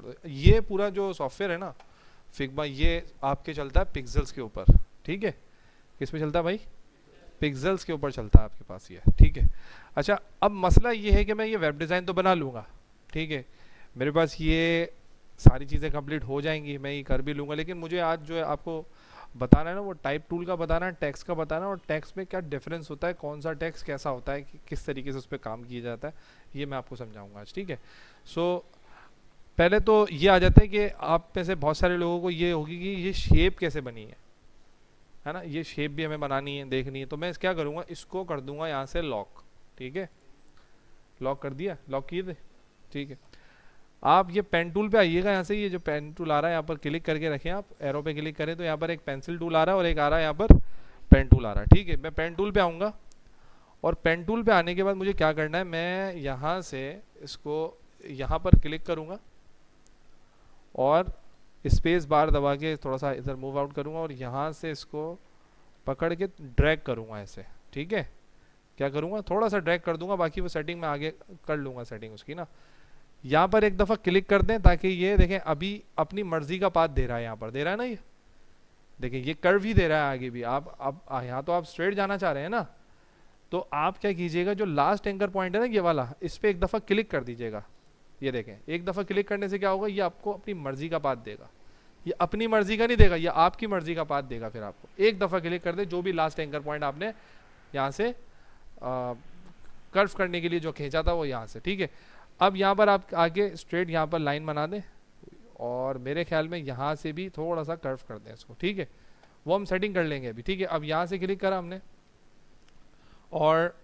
दो। ये पूरा जो सॉफ्टवेयर है ना फिग्मा, ये आपके चलता है पिक्सेल्स के ऊपर, ठीक है। किस पे चलता है भाई? पिक्सेल्स के ऊपर चलता है आपके पास ये, ठीक है। अच्छा, अब मसला ये है कि मैं ये वेब डिज़ाइन तो बना लूँगा, ठीक है, मेरे पास ये सारी चीज़ें कंप्लीट हो जाएंगी, मैं ये कर भी लूँगा, लेकिन मुझे आज जो है आपको बताना है ना वो टाइप टूल का बताना है, टेक्स्ट का बताना है, और टेक्स्ट में क्या डिफरेंस होता है, कौन सा टेक्स्ट कैसा होता है, किस तरीके से उस पर काम किया जाता है, ये मैं आपको समझाऊंगा आज, ठीक है। सो पहले तो ये आ जाता है कि आप में से बहुत सारे लोगों को ये होगी कि ये शेप कैसे बनी है ना, ये शेप भी हमें बनानी है, देखनी है। तो मैं क्या करूँगा, इसको कर दूंगा यहाँ से लॉक, ठीक है, लॉक कर दिया, लॉक किए थे, ठीक है। आप ये पेन टूल पे आइएगा, यहाँ से ये जो पेन टूल आ रहा है यहाँ पर क्लिक करके रखें, आप एरो पे क्लिक करें तो यहाँ पर एक पेंसिल टूल आ रहा है और एक आ रहा है यहाँ पर पेन टूल आ रहा है, ठीक है। मैं पेन टूल पे आऊँगा और पेन टूल पे आने के बाद मुझे क्या करना है, मैं यहाँ से इसको यहाँ पर क्लिक करूँगा और स्पेस बार दबा के थोड़ा सा इधर मूव आउट करूँगा और यहाँ से इसको पकड़ के ड्रैग करूँगा ऐसे, ठीक है। क्या करूँगा, थोड़ा सा ड्रैग कर दूंगा, बाकी वो सेटिंग में आगे कर लूँगा सेटिंग उसकी ना। यहाँ पर एक दफ़ा क्लिक कर दें ताकि ये देखें अभी अपनी मर्जी का पाथ दे रहा है, यहाँ पर दे रहा है ना, ये देखिए ये कर्व ही दे रहा है आगे भी। आप अब यहाँ तो आप स्ट्रेट जाना चाह रहे हैं ना, तो आप क्या कीजिएगा, जो लास्ट एंकर पॉइंट है ना ये वाला, इस पर एक दफ़ा क्लिक कर दीजिएगा। ये देखें एक दफ़ा क्लिक करने से क्या होगा, ये आपको अपनी मर्जी का पाथ देगा, ये अपनी मर्जी का नहीं देगा, ये आपकी मर्जी का पाथ देगा। फिर आपको एक दफ़ा क्लिक कर दे, जो भी लास्ट एंकर पॉइंट आपने यहाँ से कर्व करने के लिए जो खींचा था वो यहाँ से, ठीक है। अब यहाँ पर आप आगे स्ट्रेट यहाँ पर लाइन बना दें और मेरे ख्याल में यहाँ से भी थोड़ा सा कर्व कर दें इसको, ठीक है। वो हम सेटिंग कर लेंगे अभी, ठीक है। अब यहाँ से क्लिक करा हमने और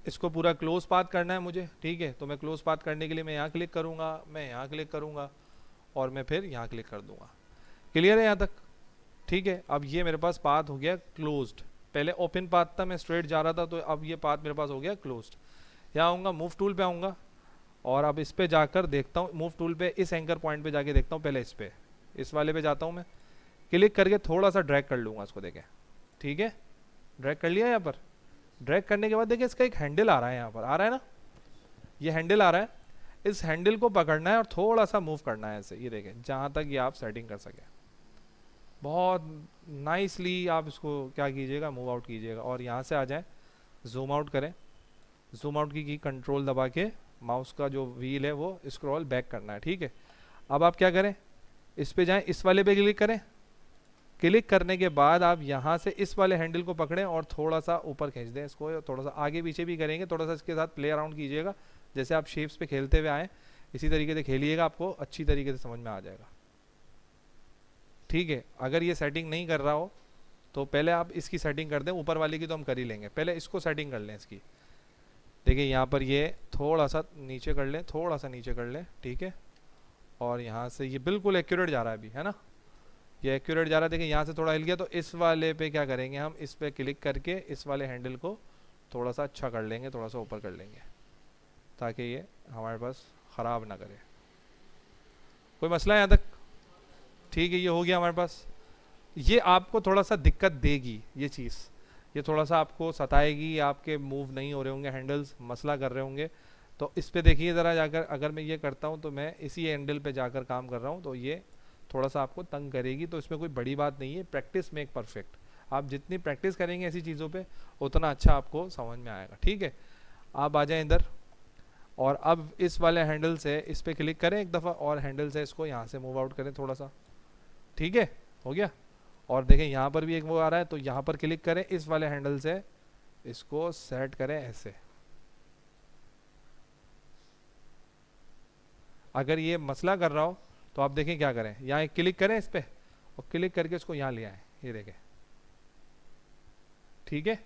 इसको पूरा क्लोज पाथ करना है मुझे, ठीक है। तो मैं क्लोज पाथ करने के लिए मैं यहाँ क्लिक करूँगा, मैं यहाँ क्लिक करूँगा और मैं फिर यहाँ क्लिक कर दूँगा। क्लियर है यहाँ तक? ठीक है। अब ये मेरे पास पाथ हो गया क्लोज्ड। पहले ओपन पाथ था, मैं स्ट्रेट जा रहा था, तो अब ये पाथ मेरे पास हो गया क्लोज्ड। यहाँ आऊँगा, मूव टूल पे आऊँगा और अब इस पे जाकर देखता हूँ, मूव टूल पे इस एंकर पॉइंट पे जाके देखता हूँ, पहले इस पे, इस वाले पे जाता हूँ मैं, क्लिक करके थोड़ा सा ड्रैग कर लूँगा इसको, देखें, ठीक है। ड्रैग कर लिया यहाँ पर। ड्रैग करने के बाद देखिए इसका एक हैंडल आ रहा है, यहाँ पर आ रहा है ना, ये हैंडल आ रहा है। इस हैंडल को पकड़ना है और थोड़ा सा मूव करना है ऐसे, ये देखें, जहाँ तक ये आप सेटिंग कर सकें। बहुत नाइसली आप इसको क्या कीजिएगा, मूव आउट कीजिएगा और यहाँ से आ जाएं, जूम आउट करें। जूम आउट की कंट्रोल दबा के माउस का जो व्हील है वो स्क्रॉल बैक करना है, ठीक है। अब आप क्या करें, इस पे जाएं, इस वाले पे क्लिक करें। क्लिक करने के बाद आप यहाँ से इस वाले हैंडल को पकड़ें और थोड़ा सा ऊपर खींच दें इसको, थोड़ा सा आगे पीछे भी करेंगे, थोड़ा सा इसके साथ प्ले अराउंड कीजिएगा, जैसे आप शेप्स पे खेलते हुए आए इसी तरीके से खेलिएगा, आपको अच्छी तरीके से समझ में आ जाएगा, ठीक है। अगर ये सेटिंग नहीं कर रहा हो तो पहले आप इसकी सेटिंग कर दें, ऊपर वाले की तो हम कर ही लेंगे, पहले इसको सेटिंग कर लें इसकी। देखिए यहाँ पर ये थोड़ा सा नीचे कर लें, थोड़ा सा नीचे कर लें, ठीक है। और यहाँ से ये बिल्कुल एक्यूरेट जा रहा है अभी, है ना, ये एक्यूरेट जा रहा है। देखिए यहाँ से थोड़ा हिल गया, तो इस वाले पे क्या करेंगे हम, इस पे क्लिक करके इस वाले हैंडल को थोड़ा सा अच्छा कर लेंगे, थोड़ा सा ऊपर कर लेंगे, ताकि ये हमारे पास ख़राब ना करे। कोई मसला है यहाँ तक? ठीक है, ये हो गया हमारे पास। ये आपको थोड़ा सा दिक्कत देगी ये चीज़, ये थोड़ा सा आपको सताएगी, आपके मूव नहीं हो रहे होंगे हैंडल्स, मसला कर रहे होंगे। तो इस पे देखिए ज़रा जाकर, अगर मैं ये करता हूँ तो मैं इसी हैंडल पे जाकर काम कर रहा हूँ, तो ये थोड़ा सा आपको तंग करेगी, तो इसमें कोई बड़ी बात नहीं है, प्रैक्टिस मेक परफेक्ट। आप जितनी प्रैक्टिस करेंगे ऐसी चीज़ों पे उतना अच्छा आपको समझ में आएगा, ठीक है। आप आ जाएँ इधर और अब इस वाले हैंडल से इस पर क्लिक करें एक दफ़ा और हैंडल से इसको यहाँ से मूव आउट करें थोड़ा सा, ठीक है, हो गया। और देखें यहाँ पर भी एक वो आ रहा है, तो यहाँ पर क्लिक करें, इस वाले हैंडल से इसको सेट करें ऐसे। अगर ये मसला कर रहा हो तो आप देखें क्या करें, यहाँ क्लिक करें इस पर और क्लिक करके इसको यहाँ ले आए, ये देखें, ठीक है।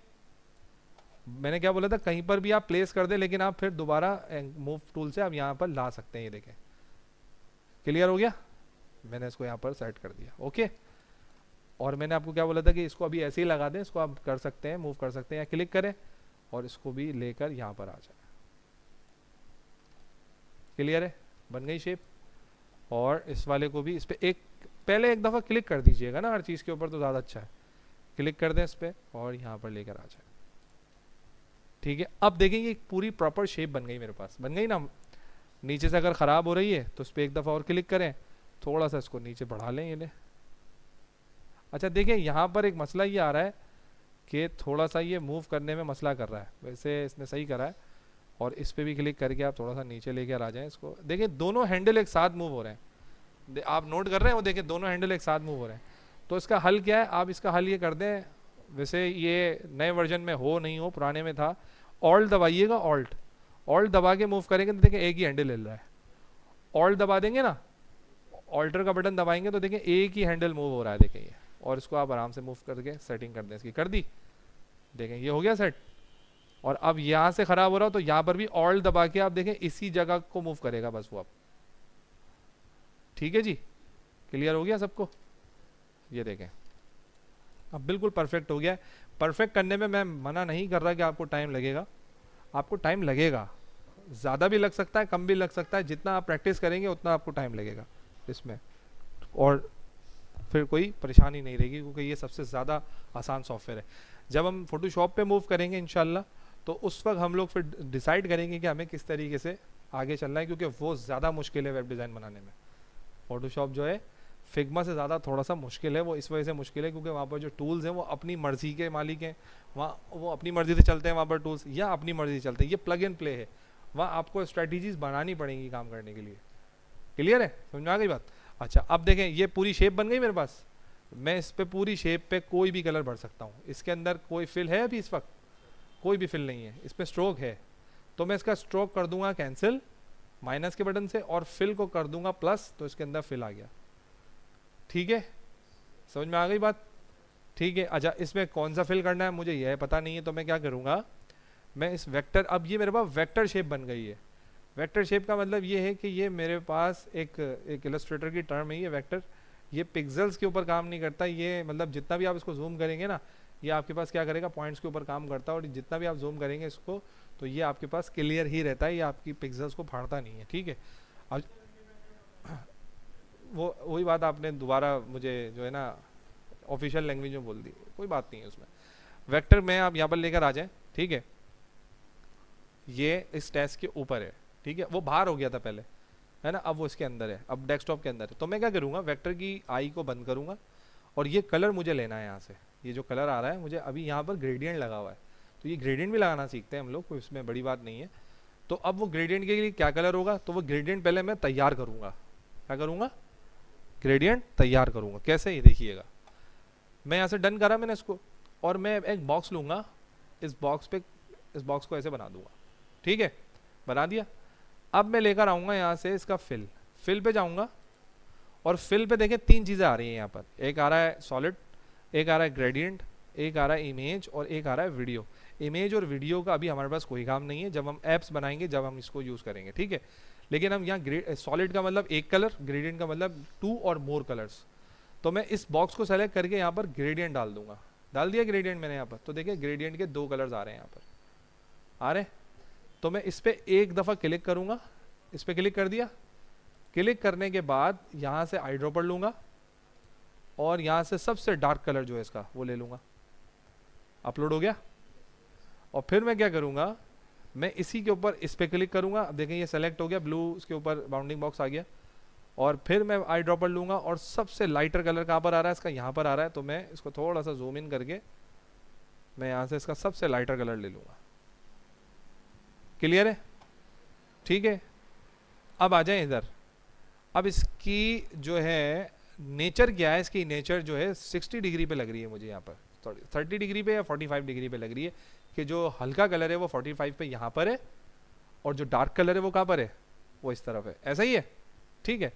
मैंने क्या बोला था, कहीं पर भी आप प्लेस कर दें, लेकिन आप फिर दोबारा मूव टूल से आप यहाँ पर ला सकते हैं, ये देखें। क्लियर हो गया? मैंने इसको यहाँ पर सेट कर दिया, ओके। और मैंने आपको क्या बोला था कि इसको अभी ऐसे ही लगा दें, इसको आप कर सकते हैं, मूव कर सकते हैं, या क्लिक करें और इसको भी लेकर यहाँ पर आ जाए। क्लियर है? बन गई शेप। और इस वाले को भी इस पर पहले एक दफ़ा क्लिक कर दीजिएगा ना हर चीज़ के ऊपर, तो ज़्यादा अच्छा है। क्लिक कर दें इस पर और यहाँ पर लेकर आ जाए, ठीक है। अब देखेंगे एक पूरी प्रॉपर शेप बन गई मेरे पास, बन गई ना। नीचे से अगर ख़राब हो रही है तो उस पर एक दफ़ा और क्लिक करें, थोड़ा सा इसको नीचे बढ़ा लें ये ले। अच्छा देखिए यहाँ पर एक मसला ये आ रहा है कि थोड़ा सा ये मूव करने में मसला कर रहा है, वैसे इसने सही करा है। और इस पर भी क्लिक करके आप थोड़ा सा नीचे लेकर आ जाएं इसको। देखिए दोनों हैंडल एक साथ मूव हो रहे हैं, आप नोट कर रहे हैं वो, देखिए दोनों हैंडल एक साथ मूव हो रहे हैं। तो इसका हल क्या है, आप इसका हल ये कर दें, वैसे ये नए वर्जन में हो नहीं हो, पुराने में था, ऑल्ट दबाइएगा, ऑल्ट दबा के मूव करेंगे तो देखिए एक ही हैंडल हिल रहा है। ऑल्ट दबा देंगे ना, ऑल्टर का बटन दबाएंगे तो देखिए एक ही हैंडल मूव हो रहा है, देखिए ये। और इसको आप आराम से मूव करके सेटिंग कर दें इसकी, कर दी, देखें ये हो गया सेट। और अब यहाँ से खराब हो रहा हो तो यहाँ पर भी ऑल्ट दबा के आप देखें इसी जगह को मूव करेगा बस वो। अब ठीक है जी, क्लियर हो गया सबको? ये देखें अब बिल्कुल परफेक्ट हो गया। परफेक्ट करने में मैं मना नहीं कर रहा कि आपको टाइम लगेगा, आपको टाइम लगेगा, ज़्यादा भी लग सकता है, कम भी लग सकता है, जितना आप प्रैक्टिस करेंगे उतना आपको टाइम लगेगा इसमें। और फिर कोई परेशानी नहीं रहेगी क्योंकि ये सबसे ज़्यादा आसान सॉफ्टवेयर है। जब हम फोटोशॉप पे मूव करेंगे इंशाल्लाह तो उस वक्त हम लोग फिर डिसाइड करेंगे कि हमें किस तरीके से आगे चलना है, क्योंकि वो ज़्यादा मुश्किल है वेब डिज़ाइन बनाने में। फोटोशॉप जो है फिग्मा से ज़्यादा थोड़ा सा मुश्किल है, वो इस वजह से मुश्किल है क्योंकि वहाँ पर जो टूल्स हैं वो अपनी मर्ज़ी के मालिक हैं, वहाँ वो अपनी मर्ज़ी से चलते हैं वहाँ पर टूल्स, या अपनी मर्ज़ी से चलते हैं। ये प्लग एंड प्ले है, वहाँ आपको स्ट्रेटजीज बनानी पड़ेंगी काम करने के लिए। क्लियर है, समझ में आ गई बात? अच्छा अब देखें ये पूरी शेप बन गई मेरे पास, मैं इस पे पूरी शेप पे कोई भी कलर भर सकता हूँ। इसके अंदर कोई फिल है अभी इस वक्त? कोई भी फिल नहीं है। इसमें स्ट्रोक है तो मैं इसका स्ट्रोक कर दूंगा कैंसिल माइनस के बटन से, और फिल को कर दूंगा प्लस, तो इसके अंदर फिल आ गया। ठीक है, समझ में आ गई बात? ठीक है। अच्छा इसमें कौन सा फिल करना है मुझे यह पता नहीं है, तो मैं क्या करूँगा, मैं इस वेक्टर, अब ये मेरे पास वेक्टर शेप बन गई है। वेक्टर शेप का मतलब ये है कि ये मेरे पास एक इलस्ट्रेटर की टर्म है ये वेक्टर, ये पिक्सेल्स के ऊपर काम नहीं करता। ये मतलब जितना भी आप इसको जूम करेंगे ना, ये आपके पास क्या करेगा, पॉइंट्स के ऊपर काम करता है, और जितना भी आप जूम करेंगे इसको तो ये आपके पास क्लियर ही रहता है, ये आपकी पिक्सेल्स को फाड़ता नहीं है। ठीक है, अब वो वही बात आपने दोबारा मुझे जो है ना ऑफिशियल लैंग्वेज में बोल दी, कोई बात नहीं है उसमें। वेक्टर में आप यहाँ पर लेकर आ जाएं, ठीक है, ये इस टेस्ट के ऊपर है, ठीक है, वो बाहर हो गया था पहले, है ना, अब वो इसके अंदर है, अब डेस्कटॉप के अंदर है। तो मैं क्या करूँगा, वेक्टर की आई को बंद करूँगा, और ये कलर मुझे लेना है यहाँ से, ये जो कलर आ रहा है मुझे, अभी यहाँ पर ग्रेडियंट लगा हुआ है, तो ये ग्रेडियंट भी लगाना सीखते हैं हम लोग, कोई इसमें बड़ी बात नहीं है। तो अब वो ग्रेडियंट के लिए क्या कलर होगा, तो वो ग्रेडियंट पहले मैं तैयार करूँगा। क्या करूँगा, ग्रेडियंट तैयार करूँगा। कैसे, ये देखिएगा, मैं यहाँ से डन करा मैंने इसको, और मैं एक बॉक्स लूँगा, इस बॉक्स को ऐसे बना दूंगा। ठीक है, बना दिया। अब मैं लेकर आऊँगा यहाँ से इसका फिल पे जाऊँगा, और फिल पे देखें तीन चीज़ें आ रही हैं यहाँ पर, एक आ रहा है सॉलिड, एक आ रहा है ग्रेडियंट, एक आ रहा है इमेज, और एक आ रहा है वीडियो। इमेज और वीडियो का अभी हमारे पास कोई काम नहीं है, जब हम ऐप्स बनाएंगे जब हम इसको यूज़ करेंगे। ठीक है, लेकिन हम यहाँ सॉलिड का मतलब एक कलर, ग्रेडियंट का मतलब 2 और मोर कलर्स। तो मैं इस बॉक्स को सेलेक्ट करके यहाँ पर ग्रेडियंट डाल दूंगा, डाल दिया ग्रेडियंट मैंने यहाँ पर, तो देखिए ग्रेडियंट के 2 कलर्स आ रहे हैं यहाँ पर, आ रहे। तो मैं इस पर एक दफ़ा क्लिक करूँगा, इस पर क्लिक कर दिया, क्लिक करने के बाद यहाँ से आई ड्रॉपर लूँगा, और यहाँ से सबसे डार्क कलर जो है इसका वो ले लूँगा, अपलोड हो गया। और फिर मैं क्या करूँगा, मैं इसी के ऊपर इस पर क्लिक करूँगा, अब देखें ये सेलेक्ट हो गया, ब्लू इसके ऊपर बाउंडिंग बॉक्स आ गया, और फिर मैं आई ड्रॉपर लूँगा, और सबसे लाइटर कलर कहाँ पर आ रहा है इसका, यहाँ पर आ रहा है, तो मैं इसको थोड़ा सा जूम इन करके मैं यहाँ से इसका सबसे लाइटर कलर ले लूँगा। क्लियर है, ठीक है। अब आ जाए इधर, अब इसकी जो है नेचर क्या है, इसकी नेचर जो है 60 डिग्री पे लग रही है मुझे यहाँ पर, 30 डिग्री पे या 45 डिग्री पे लग रही है, कि जो हल्का कलर है वो 45 पे यहाँ पर है, और जो डार्क कलर है वो कहाँ पर है, वो इस तरफ है, ऐसा ही है। ठीक है,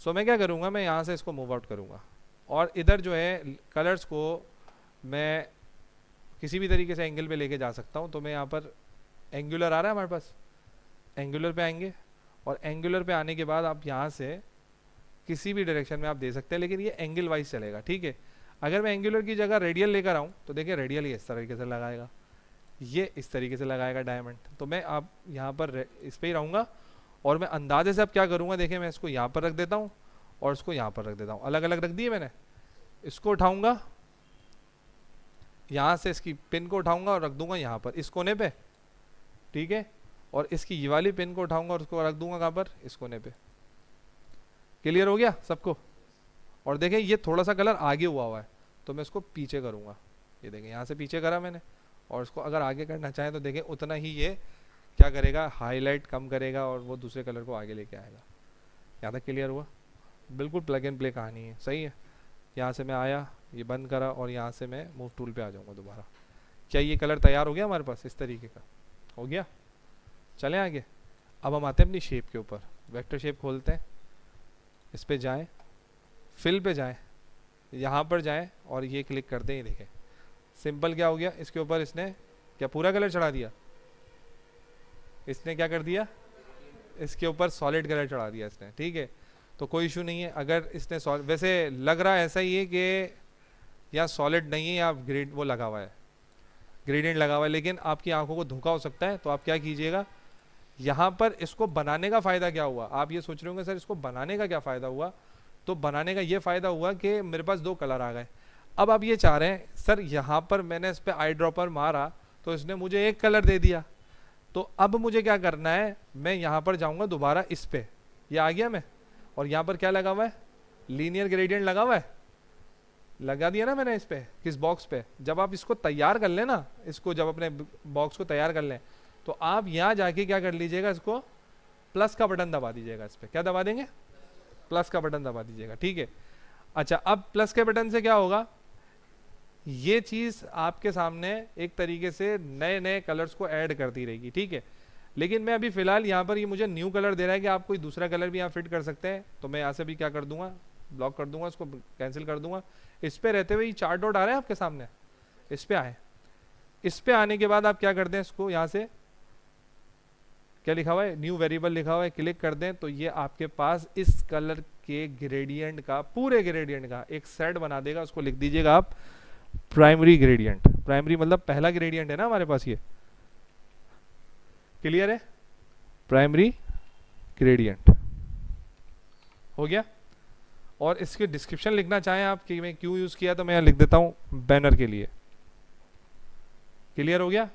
सो मैं क्या करूँगा, मैं यहाँ से इसको मूव आउट करूँगा, और इधर जो है कलर्स को मैं किसी भी तरीके से एंगल पे लेके जा सकता हूँ। तो मैं यहाँ पर एंगुलर आ रहा है हमारे पास, एंगुलर पे आएंगे, और एंगुलर पे आने के बाद आप यहाँ से किसी भी डायरेक्शन में आप दे सकते हैं, लेकिन ये एंगल वाइज चलेगा। ठीक है, अगर मैं एंगुलर की जगह रेडियल लेकर आऊँ तो देखिए रेडियल ये इस तरीके से लगाएगा, ये इस तरीके से लगाएगा डायमंड। तो मैं आप यहाँ पर इस पर ही रहूँगा, और मैं अंदाजे से अब क्या करूँगा, देखिए मैं इसको यहाँ पर रख देता हूँ, और इसको यहाँ पर रख देता हूँ, अलग अलग रख दिए मैंने। इसको उठाऊँगा, यहाँ से इसकी पिन को उठाऊँगा और रख दूँगा यहाँ पर इस कोने पे। ठीक है, और इसकी ये वाली पिन को उठाऊंगा और उसको रख दूंगा कहाँ पर, इस कोने पे। क्लियर हो गया सबको? और देखें ये थोड़ा सा कलर आगे हुआ है, तो मैं इसको पीछे करूंगा। ये देखें यहाँ से पीछे करा मैंने, और इसको अगर आगे करना चाहें तो देखें उतना ही ये क्या करेगा, हाईलाइट कम करेगा और वो दूसरे कलर को आगे लेके आएगा। यहाँ तक क्लियर हुआ? बिल्कुल प्लग एंड प्ले कहानी है, सही है। यहाँ से मैं आया, ये बंद करा, और यहाँ से मैं मूव टूल पे आ जाऊँगा दोबारा। क्या ये कलर तैयार हो गया हमारे पास? इस तरीके का हो गया। चलें आगे। अब हम आते हैं अपनी शेप के ऊपर। वेक्टर शेप खोलते हैं, इस पे जाएं, फिल पे जाएं, यहाँ पर जाएं और ये क्लिक करते ही देखें सिंपल क्या हो गया। इसके ऊपर इसने क्या पूरा कलर चढ़ा दिया? इसने क्या कर दिया? इसके ऊपर सॉलिड कलर चढ़ा दिया इसने, ठीक है। तो कोई इशू नहीं है अगर इसने वैसे लग रहा है ऐसा ही है कि या सॉलिड नहीं है या ग्रेड वो लगा हुआ है, ग्रेडियंट लगा हुआ है, लेकिन आपकी आंखों को धोखा हो सकता है। तो आप क्या कीजिएगा, यहाँ पर इसको बनाने का फ़ायदा क्या हुआ? आप ये सोच रहे होंगे सर इसको बनाने का क्या फ़ायदा हुआ? तो बनाने का ये फ़ायदा हुआ कि मेरे पास दो कलर आ गए। अब आप ये चाह रहे हैं सर यहाँ पर मैंने इस पर आई ड्रॉपर मारा तो इसने मुझे एक कलर दे दिया, तो अब मुझे क्या करना है, मैं यहाँ पर जाऊँगा दोबारा इस पर, ये आ गया मैं, और यहाँ पर क्या लगा हुआ है, लीनियर ग्रेडियंट लगा हुआ है, लगा दिया ना मैंने इस पे, किस बॉक्स पे। जब आप इसको तैयार कर लें ना, इसको जब अपने बॉक्स को तैयार कर लें तो आप यहाँ जाके क्या कर लीजिएगा, इसको प्लस का बटन दबा दीजिएगा। इस पे क्या दबा देंगे? प्लस का बटन दबा दीजिएगा, ठीक है। अच्छा, अब प्लस के बटन से क्या होगा, ये चीज आपके सामने एक तरीके से नए नए कलर्स को ऐड करती रहेगी, ठीक है। लेकिन मैं अभी फिलहाल यहाँ पर ये मुझे न्यू कलर दे रहा है कि आप कोई दूसरा कलर भी यहाँ फिट कर सकते हैं, तो मैं यहाँ से भी क्या कर दूंगा, ब्लॉक कर दूंगा, इसको कैंसिल कर दूंगा। इस पे रहते हुए ये 4 डॉट आ रहे हैं आपके सामने, इस पे आए। इस पे आने के बाद आप क्या कर दें, इसको यहाँ से क्या लिखा हुआ है, न्यू वेरिएबल लिखा हुआ है, क्लिक कर दें तो ये आपके पास इस कलर के ग्रेडियंट का, पूरे ग्रेडियंट का एक सेट बना देगा। उसको लिख दीजिएगा आप प्राइमरी ग्रेडियंट। प्राइमरी मतलब पहला ग्रेडियंट है ना हमारे पास, ये क्लियर है? प्राइमरी ग्रेडियंट हो गया। और इसके डिस्क्रिप्शन लिखना चाहें आप कि मैं क्यों यूज किया, तो मैं यहाँ लिख देता हूं बैनर के लिए। क्लियर हो गया?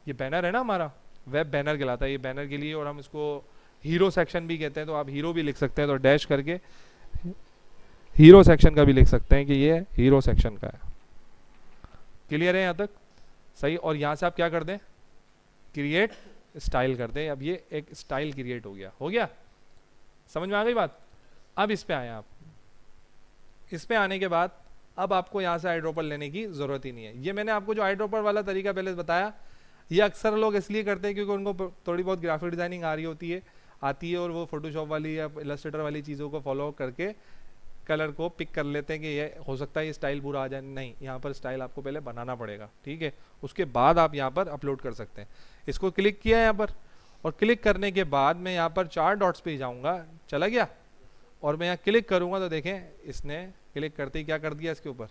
ये बैनर है ना हमारा, वेब बैनर कहलाता है ये बैनर के लिए, और हम इसको हीरो सेक्शन भी कहते हैं, तो आप हीरो भी लिख सकते हैं, तो डैश करके हीरो सेक्शन का भी लिख सकते हैं कि ये हीरो सेक्शन का है। क्लियर है यहाँ तक? सही। और यहाँ से आप क्या कर दें, क्रिएट स्टाइल कर दें। अब ये एक स्टाइल क्रिएट हो गया। हो गया? समझ में आ गई बात? अब इस पे आए आप। इस पे आने के बाद अब आपको यहाँ से आई ड्रॉपर लेने की जरूरत ही नहीं है। ये मैंने आपको जो आई ड्रॉपर वाला तरीका पहले बताया, ये अक्सर लोग इसलिए करते हैं क्योंकि उनको थोड़ी बहुत ग्राफिक डिजाइनिंग आ रही होती है, आती है, और वो फोटोशॉप वाली या इलस्ट्रेटर वाली चीज़ों को फॉलो करके कलर को पिक कर लेते हैं कि ये हो सकता है ये स्टाइल पूरा आ जाए। नहीं, यहाँ पर स्टाइल आपको पहले बनाना पड़ेगा, ठीक है। उसके बाद आप यहाँ पर अपलोड कर सकते हैं। इसको क्लिक किया यहाँ पर, और क्लिक करने के बाद मैं यहाँ पर 4 डॉट्स पे जाऊँगा, चला गया, और मैं यहाँ क्लिक करूँगा तो देखें इसने क्लिक करते ही क्या कर दिया, इसके ऊपर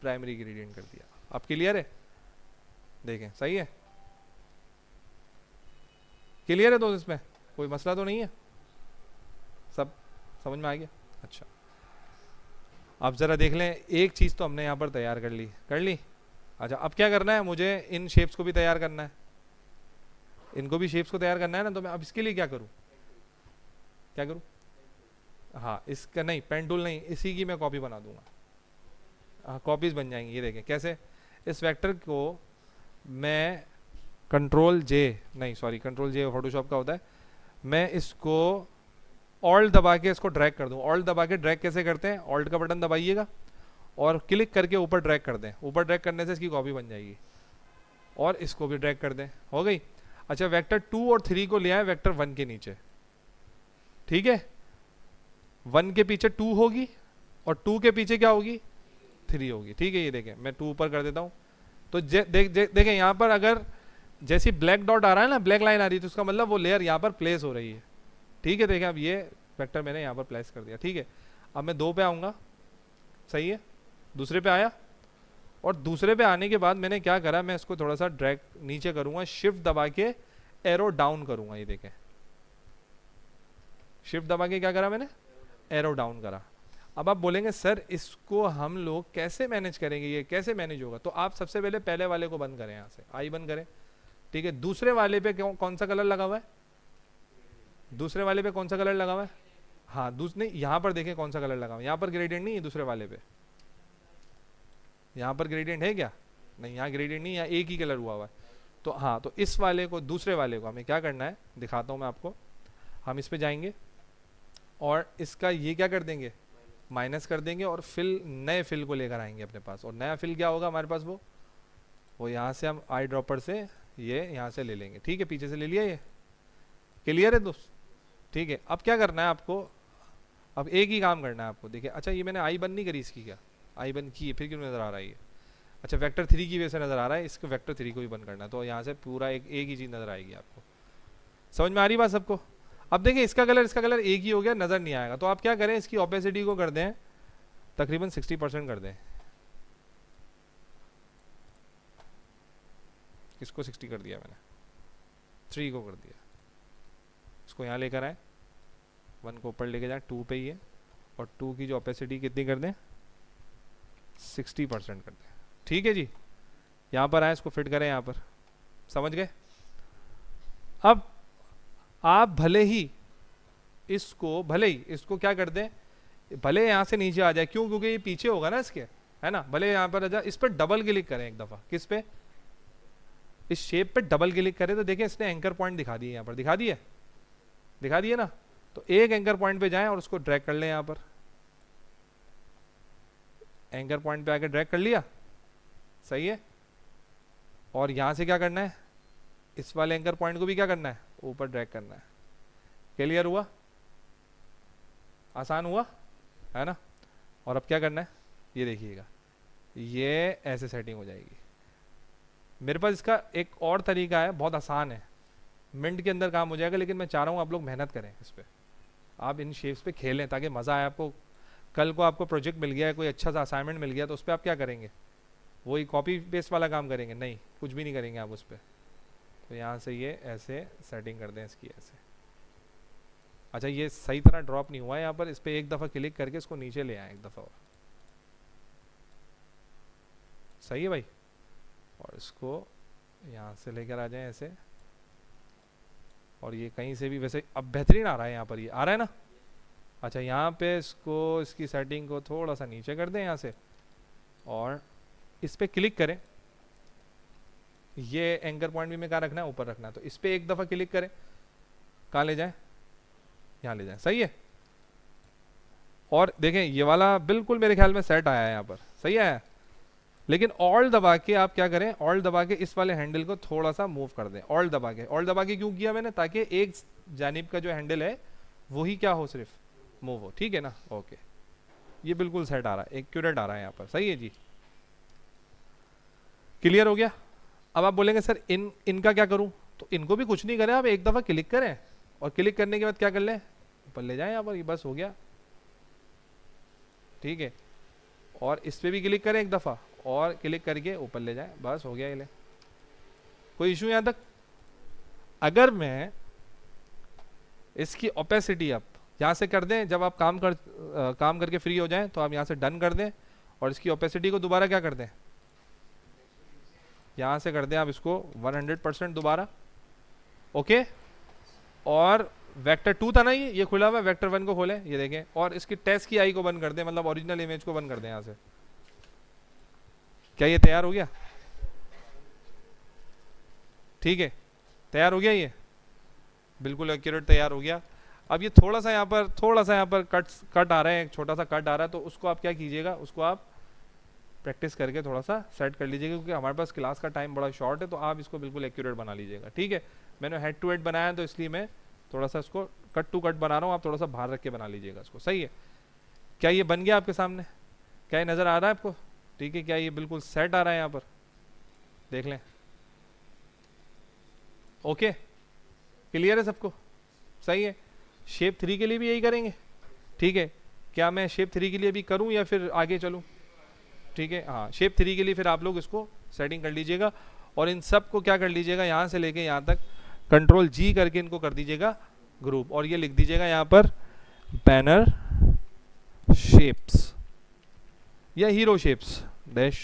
प्राइमरी ग्रेडियंट कर दिया। अब क्लियर है? देखें सही है? क्लियर है? तो इसमें कोई मसला तो नहीं है? सब समझ में आ गया? अच्छा, आप जरा देख लें, एक चीज तो हमने यहाँ पर तैयार कर ली। अच्छा, अब क्या करना है, मुझे इन शेप्स को भी तैयार करना है, इनको भी शेप्स को तैयार करना है ना। तो मैं अब इसके लिए क्या करूँ, हाँ, इसका नहीं, पेन टूल नहीं, इसी की मैं कॉपी बना दूंगा। हाँ, कॉपीज बन जाएंगी। ये देखें कैसे, इस वेक्टर को मैं कंट्रोल जे फोटोशॉप का होता है, मैं इसको ऑल्ट दबा के इसको ड्रैग कर दूं। ऑल्ट दबा के ड्रैग कैसे करते हैं, ऑल्ट का बटन दबाइएगा और क्लिक करके ऊपर ड्रैग कर दें। ऊपर ड्रैग करने से इसकी कॉपी बन जाएगी, और इसको भी ड्रैग कर दें, हो गई। अच्छा, वेक्टर 2 और 3 को ले आए वेक्टर 1 के नीचे, ठीक है। 1 के पीछे 2 होगी और 2 के पीछे क्या होगी, 3 होगी, ठीक है। ये देखें, मैं 2 ऊपर कर देता हूँ, तो देखें यहाँ पर अगर जैसी ब्लैक डॉट आ रहा है ना, ब्लैक लाइन आ रही है, तो उसका मतलब वो लेयर यहाँ पर प्लेस हो रही है, ठीक है। देखें, अब ये वेक्टर मैंने यहाँ पर प्लेस कर दिया, ठीक है। अब मैं 2 पे आऊँगा, सही है, दूसरे पे आया, और दूसरे पे आने के बाद मैंने क्या करा, मैं इसको थोड़ा सा ड्रैग नीचे करूँगा, शिफ्ट दबा के एरो डाउन करूँगा। ये देखें, शिफ्ट दबा के क्या करा मैंने, एरो डाउन करा। अब आप बोलेंगे सर इसको हम लोग कैसे मैनेज करेंगे, ये कैसे मैनेज होगा? तो आप सबसे पहले वाले को बंद करें, यहाँ से आई बंद करें, ठीक है। दूसरे वाले पे कौन सा कलर लगा हुआ है, दूसरे वाले पे कौन सा कलर लगा हुआ है? हाँ दूसरे नहीं, यहाँ पर देखें कौन सा कलर लगा हुआ है, यहाँ पर ग्रेडियंट नहीं है दूसरे वाले पे, यहाँ पर ग्रेडियंट है क्या? नहीं, यहाँ ग्रेडियंट नहीं, यहाँ एक ही कलर हुआ है। तो हाँ, तो इस वाले को, दूसरे वाले को हमें क्या करना है, दिखाता हूँ मैं आपको। हम इस पे जाएंगे और इसका ये क्या कर देंगे, माइनस कर देंगे, और फिल, नए फिल को लेकर आएंगे अपने पास। और नया फिल क्या होगा हमारे पास, वो यहाँ से हम आई ड्रॉपर से ये यहाँ से ले लेंगे। ठीक है, पीछे से ले लिया, ये क्लियर है दोस्त? ठीक है, अब क्या करना है आपको, अब एक ही काम करना है आपको। देखिए, अच्छा ये मैंने आई बंद नहीं करी इसकी, क्या आई बंद की है, फिर क्यों नज़र आ रहा है ये? अच्छा वेक्टर 3 की वजह से नज़र आ रहा है, इसको वेक्टर 3 को भी बंद करना है, तो यहाँ से पूरा एक ही चीज़ नज़र आएगी आपको। समझ में आ रही बात सबको? अब देखिए इसका कलर एक ही हो गया, नज़र नहीं आएगा। तो आप क्या करें, इसकी ओपेसिटी को कर दें तकरीबन 60% कर दें। किसको 60 कर दिया मैंने? 3 को कर दिया। इसको यहाँ लेकर आए, 1 को ऊपर लेके जाए, 2 पे ही है, और 2 की जो ओपेसिटी कितनी कर दें, 60% कर दें। ठीक है जी, यहाँ पर आए, इसको फिट करें यहाँ पर, समझ गए? अब आप भले ही इसको क्या कर दें, भले यहाँ से नीचे आ जाए, क्यों? क्योंकि ये पीछे होगा ना इसके, है ना, भले यहाँ पर आ जाए, इस पर डबल क्लिक करें एक दफ़ा। किस पे? इस शेप पे डबल क्लिक करें तो देखिए इसने एंकर पॉइंट दिखा दिए, यहाँ पर दिखा दिए ना। तो एक एंकर पॉइंट पे जाएं और उसको ड्रैग कर लें, यहाँ पर एंकर पॉइंट पे आके ड्रैग कर लिया, सही है। और यहाँ से क्या करना है, इस वाले एंकर पॉइंट को भी क्या करना है, ऊपर ड्रैग करना है। क्लियर हुआ? आसान हुआ है ना? और अब क्या करना है, ये देखिएगा, ये ऐसे सेटिंग हो जाएगी। मेरे पास इसका एक और तरीका है, बहुत आसान है, मिनट के अंदर काम हो जाएगा, लेकिन मैं चाह रहा हूँ आप लोग मेहनत करें इस पर, आप इन शेप्स पे खेलें ताकि मज़ा आए आपको। कल को आपको प्रोजेक्ट मिल गया है, कोई अच्छा सा असाइनमेंट मिल गया, तो उस पर आप क्या करेंगे, वही कॉपी पेस्ट वाला काम करेंगे? नहीं, कुछ भी नहीं करेंगे आप उस पर। तो यहाँ से ये ऐसे सेटिंग कर दें इसकी, ऐसे। अच्छा ये सही तरह ड्रॉप नहीं हुआ है यहाँ पर, इस पर एक दफ़ा क्लिक करके इसको नीचे ले आए एक दफ़ा और, सही है भाई। और इसको यहाँ से लेकर आ जाएं ऐसे, और ये कहीं से भी वैसे अब बेहतरीन आ रहा है, यहाँ पर ये आ रहा है ना। अच्छा यहाँ पे इसको, इसकी सेटिंग को थोड़ा सा नीचे कर दें यहाँ से, और इस पर क्लिक करें। ये एंकर पॉइंट भी में कहाँ रखना है, ऊपर रखना है, तो इस पर एक दफ़ा क्लिक करें, कहाँ ले जाएं, यहाँ ले जाएं, सही है। और देखें ये वाला बिल्कुल मेरे ख्याल में सेट आया है यहाँ पर, सही आया। लेकिन ऑल्ट दबा के आप क्या करें, ऑल्ट दबा के इस वाले हैंडल को थोड़ा सा मूव कर दें, ऑल्ट दबा के क्यों किया मैंने, ताकि एक जानिब का जो हैंडल है वही क्या हो, सिर्फ मूव हो। ठीक है ना, ओके, ये बिल्कुल सेट आ रहा है, एक्यूरेट आ रहा है यहाँ पर, सही है जी। क्लियर हो गया? अब आप बोलेंगे सर इनका क्या करूं, तो इनको भी कुछ नहीं करें, आप एक दफ़ा क्लिक करें, और क्लिक करने के बाद क्या कर लें, ऊपर ले जाएं यहाँ पर, ये बस हो गया। ठीक है, और इस पर भी क्लिक करें एक दफ़ा, और क्लिक करके ऊपर ले जाएं, बस हो गया ये ले। कोई इशू यहाँ तक? अगर मैं इसकी ओपेसिटी आप यहाँ से कर दें, जब आप काम करके फ्री हो जाएं तो आप यहाँ से डन कर दें, और इसकी ओपेसिटी को दोबारा क्या कर दें, यहाँ से कर दें आप इसको 100% दोबारा, ओके। और वेक्टर 2 था ना, ये खुला हुआ है, वेक्टर 1 को खोलें, ये देखें, और इसकी टेस्ट की आई को बंद कर दें, मतलब ओरिजिनल इमेज को बंद कर दें यहाँ से। क्या ये तैयार हो गया? ठीक है, तैयार हो गया, ये बिल्कुल एक्यूरेट तैयार हो गया। अब ये थोड़ा सा यहाँ पर कट आ रहा है, एक छोटा सा कट आ रहा है, तो उसको आप क्या कीजिएगा, उसको आप प्रैक्टिस करके थोड़ा सा सेट कर लीजिएगा, क्योंकि हमारे पास क्लास का टाइम बड़ा शॉर्ट है, तो आप इसको बिल्कुल एक्यूरेट बना लीजिएगा। ठीक है, मैंने हेड टू हेड बनाया तो इसलिए मैं थोड़ा सा इसको कट टू कट बना रहा हूँ, आप थोड़ा सा बाहर रख के बना लीजिएगा इसको, सही है। क्या ये बन गया आपके सामने? क्या ये नज़र आ रहा है आपको? ठीक है, क्या ये बिल्कुल सेट आ रहा है यहाँ पर, देख लें। ओके, क्लियर है सबको? सही है। शेप 3 के लिए भी यही करेंगे, ठीक है। क्या मैं शेप 3 के लिए भी करूं या फिर आगे चलूं? ठीक है, हाँ, शेप 3 के लिए फिर आप लोग इसको सेटिंग कर लीजिएगा, और इन सब को क्या कर लीजिएगा, यहाँ से लेके यहाँ तक Ctrl+G करके इनको कर दीजिएगा ग्रुप, और ये लिख दीजिएगा यहाँ पर बैनर शेप्स या hero shapes dash,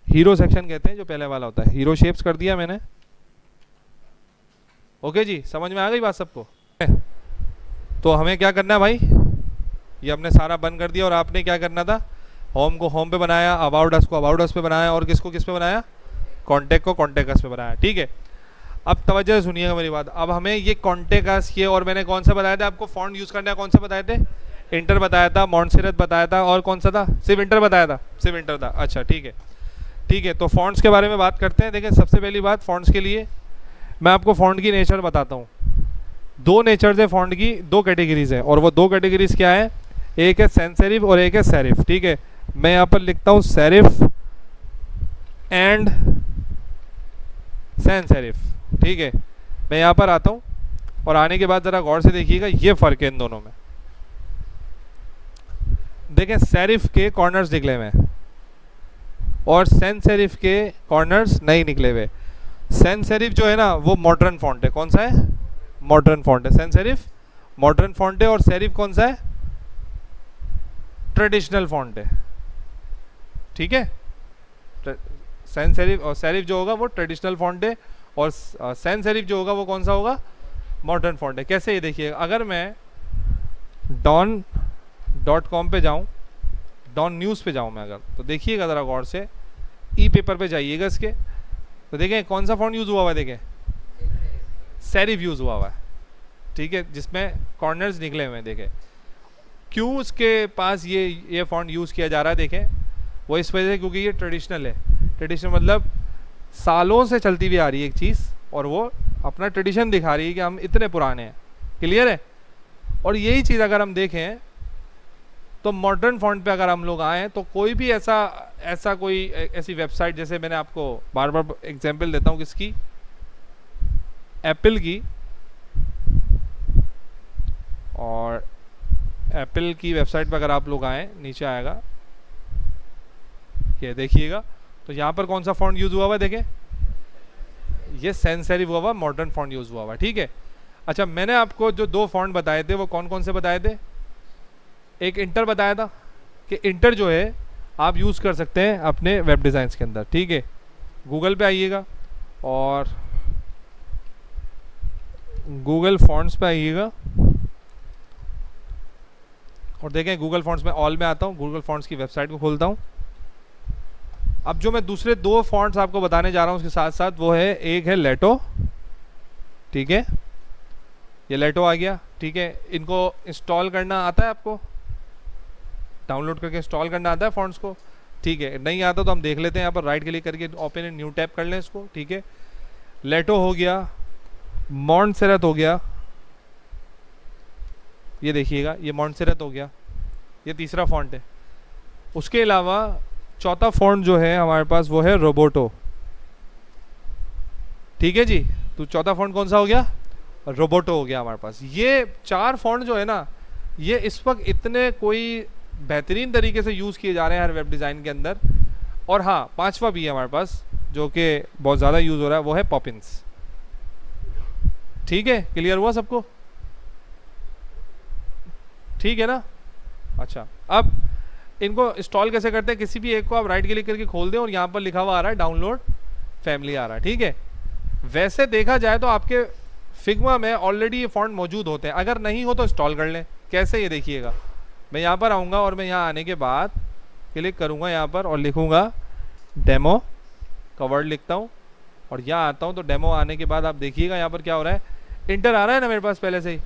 hero section कहते हैं जो पहले वाला होता है, हीरो शेप्स कर दिया मैंने। ओके जी, समझ में आ गई बात सबको? तो हमें क्या करना है भाई, ये हमने सारा बंद कर दिया और आपने क्या करना था, होम को होम पे बनाया, अबाउट अस को अबाउट अस पे बनाया और किसको किस पे बनाया, कॉन्टैक्ट को कॉन्टैक्ट अस पे बनाया। ठीक है, अब तवज्जो से सुनिएगा मेरी बात। अब हमें ये कॉन्टैक्ट अस ये, और मैंने कौन सा बताया था आपको फॉन्ट यूज़ करना है, कौन सा बताए थे, इंटर बताया था, मॉन्टसेरेट बताया था, और कौन सा था, सिर्फ इंटर बताया था, सिर्फ इंटर था। अच्छा ठीक है, ठीक है। तो फॉन्ट्स के बारे में बात करते हैं। देखिए सबसे पहली बात, फॉन्ट्स के लिए मैं आपको फॉन्ट की नेचर बताता हूँ। दो नेचर्स है फॉन्ट की, दो कैटेगरीज है, और वो दो कैटेगरीज क्या है, एक है सैंस सेरिफ और एक है सेरिफ। ठीक है, मैं यहाँ पर लिखता हूँ सेरिफ एंड सैंस सेरिफ। ठीक है, मैं यहाँ पर आता हूँ और आने के बाद ज़रा गौर से देखिएगा, ये फ़र्क है इन दोनों में। देखें, सेरिफ के कॉर्नर्स निकले हुए और सैंस सेरिफ के कॉर्नर्स नहीं निकले हुए। सैंस सेरिफ जो है ना वो मॉडर्न फॉन्ट है। कौन सा है, मॉडर्न फॉन्ट है। सैंस सेरिफ मॉडर्न फॉन्ट है और सेरिफ कौन सा है, ट्रेडिशनल फॉन्ट है। ठीक है, सैंस सेरिफ और सेरिफ जो होगा वो ट्रेडिशनल फॉन्ट है और सैंस सेरिफ जो होगा वो कौन सा होगा, मॉडर्न फॉन्ट है। कैसे, ये देखिएगा, अगर मैं don.com पे जाऊँ, डॉन न्यूज़ पे जाऊँ मैं अगर, तो देखिएगा ज़रा गौर से, ई पेपर पे जाइएगा इसके, तो देखें कौन सा फॉन्ट यूज़ हुआ हुआ है, देखें सेरिफ यूज़ हुआ हुआ है। ठीक है, जिसमें कॉर्नर्स निकले हुए हैं। देखें क्यों उसके पास ये फॉन्ट यूज़ किया जा रहा है, देखें वो इस वजह से क्योंकि ये ट्रेडिशनल है। ट्रेडिशनल मतलब सालों से चलती हुई आ रही है एक चीज़, और वो अपना ट्रेडिशन दिखा रही है कि हम इतने पुराने हैं। क्लियर है। और यही चीज़ अगर हम देखें तो मॉडर्न फॉन्ट पे अगर हम लोग आएँ तो कोई भी ऐसी वेबसाइट, जैसे मैंने आपको बार बार एग्जांपल देता हूँ किसकी, एप्पल की, और एप्पल की वेबसाइट पर अगर आप लोग आएँ, नीचे आएगा ये देखिएगा, तो यहाँ पर कौन सा फॉन्ट यूज़ हुआ हुआ है, देखें ये सैंस सेरिफ हुआ हुआ, मॉडर्न फॉन्ट यूज़ हुआ हुआ। ठीक है, अच्छा मैंने आपको जो दो फॉन्ट बताए थे वो कौन कौन से बताए थे, एक इंटर बताया था कि इंटर जो है आप यूज़ कर सकते हैं अपने वेब डिज़ाइंस के अंदर। ठीक है, गूगल पे आइएगा और गूगल फॉन्ट्स पे आइएगा और देखें गूगल फॉन्ट्स में ऑल में आता हूँ, गूगल फॉन्ट्स की वेबसाइट को खोलता हूँ। अब जो मैं दूसरे दो फॉन्ट्स आपको बताने जा रहा हूँ उसके साथ साथ, वो है, एक है लेटो। ठीक है, ये लेटो आ गया। ठीक है, इनको इंस्टॉल करना आता है आपको, डाउनलोड करके इंस्टॉल करना आता है फॉन्ट्स को। ठीक है, नहीं आता तो हम देख लेते हैं, यहाँ पर राइट क्लिक करके ओपन इन न्यू टैब कर लें इसको। ठीक है, लेटो हो गया, मॉन्टसेरेट हो गया, ये देखिएगा ये मॉन्टसेरेट हो गया, ये तीसरा फॉन्ट है। उसके अलावा चौथा फॉन्ट जो है हमारे पास वो है रोबोटो। ठीक है जी, तो चौथा फॉन्ट कौन सा हो गया, रोबोटो हो गया हमारे पास। ये चार फॉन्ट जो है ना, ये इस वक्त इतने कोई बेहतरीन तरीके से यूज़ किए जा रहे हैं हर वेब डिज़ाइन के अंदर। और हाँ, पांचवा भी है हमारे पास जो कि बहुत ज़्यादा यूज़ हो रहा है, वो है पॉपिंस। ठीक है, क्लियर हुआ सबको, ठीक है ना। अच्छा, अब इनको इंस्टॉल कैसे करते हैं, किसी भी एक को आप राइट क्लिक करके खोल दें और यहाँ पर लिखा हुआ आ रहा है डाउनलोड फैमिली आ रहा है। ठीक है, वैसे देखा जाए तो आपके फिग्मा में ऑलरेडी ये फॉन्ट मौजूद होते हैं, अगर नहीं हो तो इंस्टॉल कर लें। कैसे, ये देखिएगा, मैं यहाँ पर आऊँगा और मैं यहाँ आने के बाद क्लिक करूँगा यहाँ पर और लिखूँगा डेमो का वर्ड लिखता हूँ और यहाँ आता हूँ। तो डेमो आने के बाद आप देखिएगा यहाँ पर क्या हो रहा है, इंटर आ रहा है ना मेरे पास पहले से ही।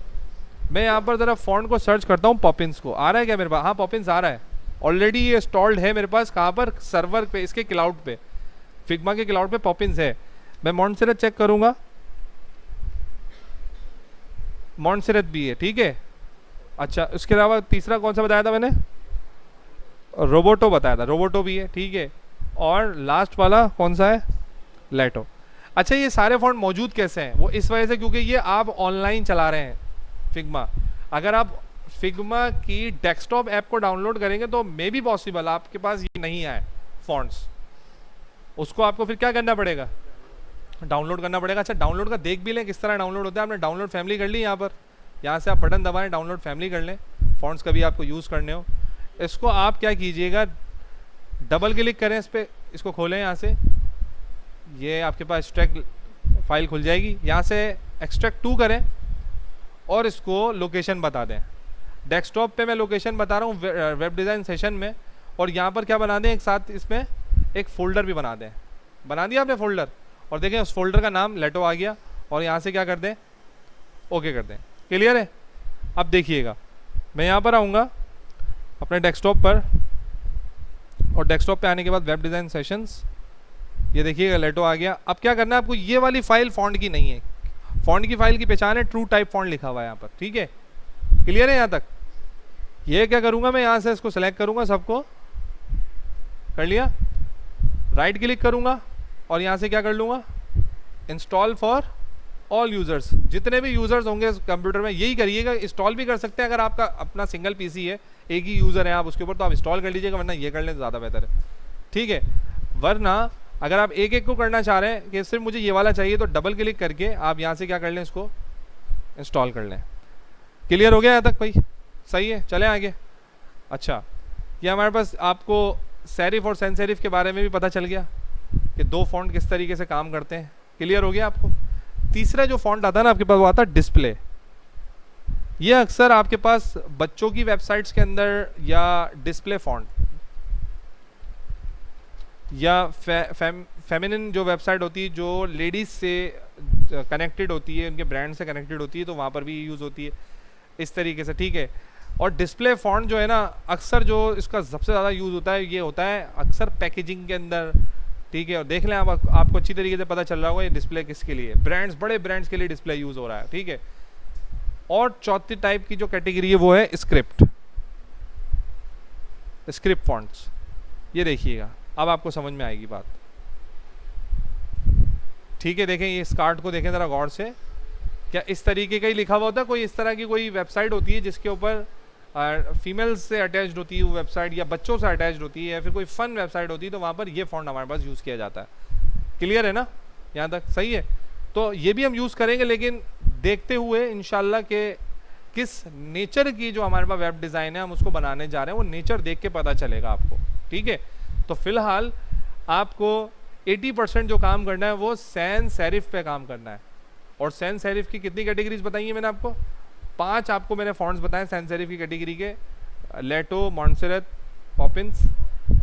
मैं यहाँ पर ज़रा फॉन्ट को सर्च करता हूँ, पॉपिंस को, आ रहा है क्या मेरे पास, हाँ पॉपिंस आ रहा है, ऑलरेडी ये इंस्टॉल्ड है मेरे पास। कहाँ पर, सर्वर पे, इसके क्लाउड पे, फिग्मा के क्लाउड पे पॉपिंस है। मैं मॉन्टसेरेट चेक करूँगा, मॉन्टसेरेट भी है। ठीक है, अच्छा उसके अलावा तीसरा कौन सा बताया था मैंने, रोबोटो बताया था, रोबोटो भी है। ठीक है, और लास्ट वाला कौन सा है, लेटो। अच्छा, ये सारे फॉन्ट मौजूद कैसे हैं, वो इस वजह से क्योंकि ये आप ऑनलाइन चला रहे हैं फिग्मा। अगर आप फिग्मा की डेस्कटॉप ऐप को डाउनलोड करेंगे तो मे बी पॉसिबल आपके पास ये नहीं आए फॉन्ट्स, उसको आपको फिर क्या करना पड़ेगा, डाउनलोड करना पड़ेगा। अच्छा, डाउनलोड का देख भी लें किस तरह डाउनलोड होता है। आपने डाउनलोड फैमिली कर ली, यहाँ से आप बटन दबाएं, डाउनलोड फैमिली कर लें, फॉन्ट्स कभी आपको यूज़ करने हो। इसको आप क्या कीजिएगा, डबल क्लिक करें इस पर, इसको खोलें यहाँ से, ये आपके पास एक्सट्रैक्ट फाइल खुल जाएगी। यहाँ से एक्सट्रैक्ट 2 करें और इसको लोकेशन बता दें। डेस्कटॉप पे मैं लोकेशन बता रहा हूँ वेब डिज़ाइन सेशन में, और यहाँ पर क्या बना दें, एक साथ इसमें एक फ़ोल्डर भी बना दें। बना दिया आपने फ़ोल्डर, और देखें उस फोल्डर का नाम लेटो आ गया, और यहाँ से क्या कर दें, ओके कर दें। क्लियर है? अब देखिएगा, मैं यहाँ पर आऊँगा अपने डेस्कटॉप पर, और डेस्कटॉप पे आने के बाद वेब डिज़ाइन सेशंस, ये देखिएगा लेटो आ गया। अब क्या करना है आपको, ये वाली फाइल फॉन्ट की नहीं है, फॉन्ट की फाइल की पहचान है ट्रू टाइप फॉन्ट लिखा हुआ है यहाँ पर। ठीक है, क्लियर है यहाँ तक? ये क्या करूँगा मैं, यहाँ से इसको सेलेक्ट करूँगा, सबको कर लिया, राइट क्लिक करूँगा और यहाँ से क्या कर लूँगा, इंस्टॉल फॉर ऑल यूज़र्स। जितने भी यूज़र्स होंगे कंप्यूटर में यही करिएगा, इंस्टॉल भी कर सकते हैं अगर आपका अपना सिंगल पीसी है, एक ही यूज़र है आप उसके ऊपर, तो आप इंस्टॉल कर लीजिएगा, वरना ये कर लें तो ज़्यादा बेहतर है। ठीक है, वरना अगर आप एक एक को करना चाह रहे हैं कि सिर्फ मुझे ये वाला चाहिए, तो डबल क्लिक करके आप यहाँ से क्या कर लें, इसको इंस्टॉल कर लें। क्लियर हो गया यहाँ तक भाई? सही है, चलें आगे। अच्छा, ये हमारे पास आपको सेरिफ और सैंस सेरिफ के बारे में भी पता चल गया कि दो फॉन्ट किस तरीके से काम करते हैं। क्लियर हो गया आपको? तीसरा जो फॉन्ट आता है ना आपके पास, वो आता है डिस्प्ले। ये अक्सर आपके पास बच्चों की वेबसाइट्स के अंदर या डिस्प्ले फॉन्ट या फेमिनिन जो वेबसाइट होती है, जो लेडीज से कनेक्टेड होती है, उनके ब्रांड से कनेक्टेड होती है, तो वहाँ पर भी यूज़ होती है इस तरीके से। ठीक है, और डिस्प्ले फॉन्ट जो है ना, अक्सर जो इसका सबसे ज़्यादा यूज़ होता है, ये होता है अक्सर पैकेजिंग के अंदर। ठीक है, और देख लें आपको अच्छी तरीके से पता चल रहा होगा ये डिस्प्ले किसके लिए, ब्रांड्स, बड़े ब्रांड्स के लिए डिस्प्ले यूज़ हो रहा है। ठीक है, और चौथी टाइप की जो कैटेगरी है वो है स्क्रिप्ट फॉन्ट्स। ये देखिएगा, अब आपको समझ में आएगी बात। ठीक है, देखें ये इस कार्ड को देखें ज़रा गौर से, क्या इस तरीके का ही लिखा हुआ होता है? कोई इस तरह की कोई वेबसाइट होती है जिसके ऊपर फीमेल्स से अटैच्ड होती है वो वेबसाइट, या बच्चों से अटैच्ड होती है, या फिर कोई फन वेबसाइट होती है, तो वहाँ पर ये फॉन्ट हमारे पास यूज़ किया जाता है। क्लियर है ना यहाँ तक? सही है, तो ये भी हम यूज़ करेंगे, लेकिन देखते हुए इंशाल्लाह के किस नेचर की जो हमारे पास वेब डिज़ाइन है हम उसको बनाने जा रहे हैं, वो नेचर देख के पता चलेगा आपको। ठीक है, तो फिलहाल आपको 80% जो काम करना है वो सैंस सेरिफ पे काम करना है। और सैंस सेरिफ की कितनी कैटेगरीज बताई हैं मैंने आपको? 5 आपको मैंने फॉन्ट्स बताए सैंस सेरिफ की कैटेगरी के, लेटो, मॉन्सेरेट, पॉपिंस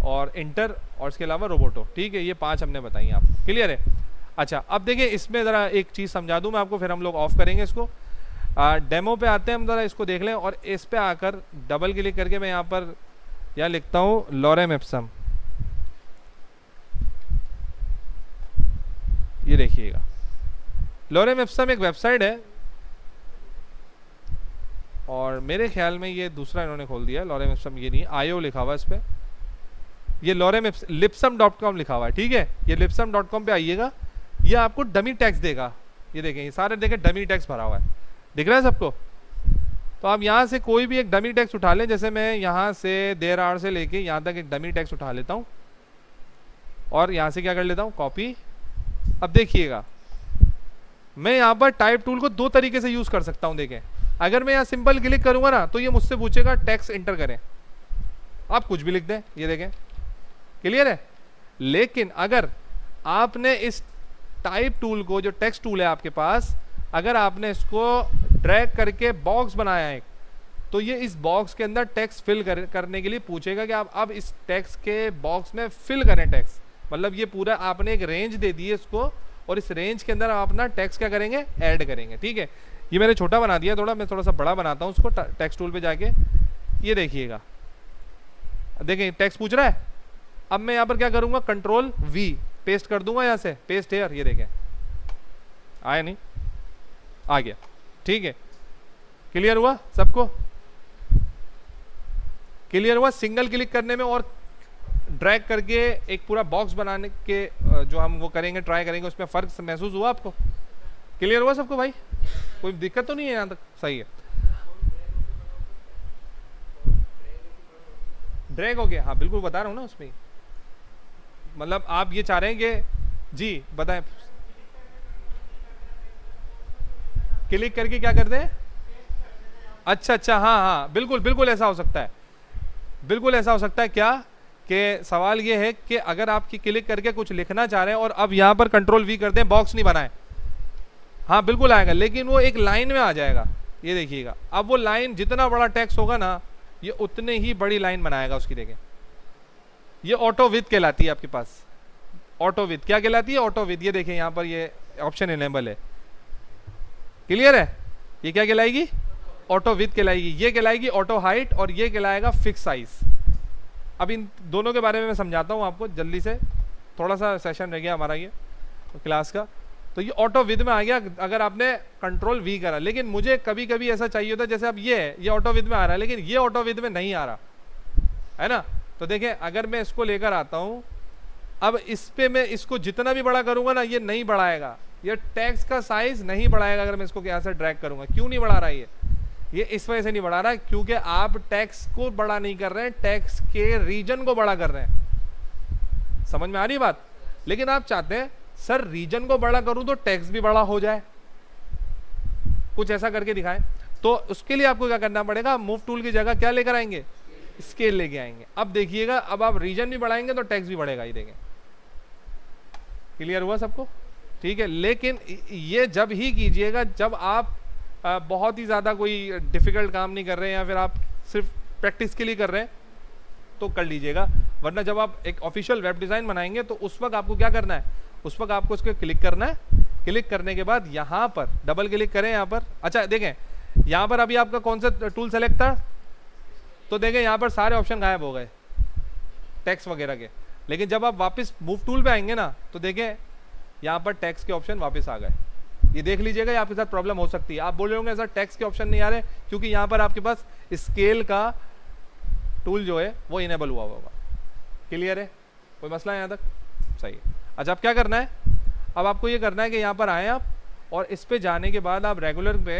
और इंटर, और इसके अलावा रोबोटो। ठीक है, ये 5 हमने बताई हैं आपको। क्लियर है? अच्छा, अब देखिए इसमें ज़रा एक चीज़ समझा दूँ मैं आपको, फिर हम लोग ऑफ करेंगे इसको। डेमो पे आते हैं हम, ज़रा इसको देख लें, और इस पे आकर डबल क्लिक करके मैं यहाँ पर यहाँ लिखता हूँ लॉरेम इप्सम। ये देखिएगा, लॉरेम इप्सम एक वेबसाइट है, और मेरे ख्याल में ये दूसरा इन्होंने खोल दिया है। लॉरेम इप्सम ये नहीं, आयो लिखा हुआ है इस पर, ये लॉरेम लिप्सम.com लिखा हुआ है। ठीक है, ये लिप्सम.com पे आइएगा, ये आपको डमी टैक्स देगा। ये देखें, ये सारे देखें डमी टैक्स भरा हुआ है, दिख रहा है सबको? तो आप यहाँ से कोई भी एक डमी टैक्स उठा लें, जैसे मैं यहाँ से देर आर से लेके यहाँ तक एक डमी टैक्स उठा लेता हूँ, और यहाँ से क्या कर लेता हूँ, कॉपी। अब देखिएगा, मैं यहाँ पर टाइप टूल को 2 तरीके से यूज़ कर सकता हूँ। देखें, अगर मैं यहाँ सिंपल क्लिक करूँगा ना, तो ये मुझसे पूछेगा टेक्स्ट इंटर करें, आप कुछ भी लिख दें। ये देखें, क्लियर है? लेकिन अगर आपने इस टाइप टूल को, जो टेक्स्ट टूल है आपके पास, अगर आपने इसको ड्रैग करके बॉक्स बनाया है, तो ये इस बॉक्स के अंदर टेक्स्ट फिल करने के लिए पूछेगा कि आप अब इस टेक्स्ट के बॉक्स में फिल करें टेक्स्ट। मतलब ये पूरा आपने एक रेंज दे दी है इसको, और इस रेंज के अंदर आप अपना टेक्स्ट क्या करेंगे, ऐड करेंगे। ठीक है, ये मैंने छोटा बना दिया थोड़ा, मैं थोड़ा सा बड़ा बनाता हूँ उसको टेक्स्ट टूल पे जाके। ये देखिएगा, देखें टेक्स्ट पूछ रहा है। अब मैं यहाँ पर क्या करूँगा, कंट्रोल V पेस्ट कर दूंगा, यहाँ से पेस्ट हेयर। ये देखें, आया नहीं, आ गया। ठीक है, क्लियर हुआ सबको? क्लियर हुआ? सिंगल क्लिक करने में और ड्रैग करके एक पूरा बॉक्स बनाने के जो हम वो करेंगे, ट्राई करेंगे, उसमें फ़र्क महसूस हुआ आपको? क्लियर हुआ सबको भाई? कोई दिक्कत तो नहीं है यहाँ तक? सही है, ड्रैग हो गया। हाँ बिल्कुल बता रहा हूँ ना उसमें, मतलब आप ये चाह रहे हैं कि जी बताएं, क्लिक करके क्या कर दें? अच्छा, हाँ, बिल्कुल बिल्कुल ऐसा हो सकता है, बिल्कुल ऐसा हो सकता है। क्या कि सवाल ये है कि अगर आप क्लिक करके कुछ लिखना चाह रहे हैं और अब यहाँ पर कंट्रोल V कर दें, बॉक्स नहीं बनाए, हाँ बिल्कुल आएगा, लेकिन वो एक लाइन में आ जाएगा। ये देखिएगा, अब वो लाइन जितना बड़ा टेक्स्ट होगा ना ये उतने ही बड़ी लाइन बनाएगा उसकी। देखें ये ऑटो विथ कहलाती है आपके पास, ऑटो विथ क्या कहलाती है, ऑटो विथ। ये देखें यहाँ पर ये ऑप्शन इनेबल है, क्लियर है। ये क्या कहलाएगी, ऑटो विथ कहलाएगी। ये कहलाएगी ऑटो हाइट और ये कहलाएगा फिक्स साइज। अब इन दोनों के बारे में मैं समझाता हूँ आपको जल्दी से, थोड़ा सा सेशन रह गया हमारा ये क्लास का। तो ये ऑटो विद में आ गया अगर आपने कंट्रोल वी करा, लेकिन मुझे कभी कभी ऐसा चाहिए होता है, जैसे अब ये ऑटो विद में आ रहा है लेकिन ये ऑटो विद में नहीं आ रहा है ना। तो देखें अगर मैं इसको लेकर आता हूं, अब इस पे मैं इसको जितना भी बड़ा करूंगा ना ये नहीं बढ़ाएगा, ये टेक्स्ट का साइज नहीं बढ़ाएगा। अगर मैं इसको यहाँ से ड्रैग करूंगा, क्यों नहीं बढ़ा रहा ये इस वजह से नहीं बढ़ा रहा है क्योंकि आप टेक्स्ट को बड़ा नहीं कर रहे हैं, टेक्स्ट के रीजन को बड़ा कर रहे हैं। समझ में आ रही बात। लेकिन आप चाहते हैं सर रीजन को बड़ा करूं तो टेक्स्ट भी बड़ा हो जाए, कुछ ऐसा करके दिखाएं। तो उसके लिए आपको क्या करना पड़ेगा, मूव टूल की जगह क्या लेकर आएंगे, स्केल लेके आएंगे। अब देखिएगा अब आप रीजन भी बढ़ाएंगे तो टेक्स्ट भी बढ़ेगा। ये देखें, क्लियर हुआ सबको, ठीक है। लेकिन ये जब ही कीजिएगा जब आप बहुत ही ज्यादा कोई डिफिकल्ट काम नहीं कर रहे हैं या फिर आप सिर्फ प्रैक्टिस के लिए कर रहे हैं तो कर लीजिएगा। वरना जब आप एक ऑफिशियल वेब डिजाइन बनाएंगे तो उस वक्त आपको क्या करना है, उस वक्त आपको उसको क्लिक करना है। क्लिक करने के बाद यहाँ पर डबल क्लिक करें यहाँ पर। अच्छा देखें यहाँ पर अभी आपका कौन सा टूल सेलेक्ट था, तो देखें यहाँ पर सारे ऑप्शन गायब हो गए टेक्स्ट वगैरह के। लेकिन जब आप वापस मूव टूल पे आएंगे ना तो देखें यहाँ पर टेक्स्ट के ऑप्शन वापस आ गए। ये देख लीजिएगा, ये आपके साथ प्रॉब्लम हो सकती है। आप बोल रहे होंगे सर टेक्स्ट के ऑप्शन नहीं आ रहे, क्योंकि यहाँ पर आपके पास स्केल का टूल जो है वो इनेबल हुआ होगा। क्लियर है, कोई मसला है यहाँ तक, सही है। अच्छा अब क्या करना है, अब आपको ये करना है कि यहाँ पर आए आप और इस पे जाने के बाद आप रेगुलर पे,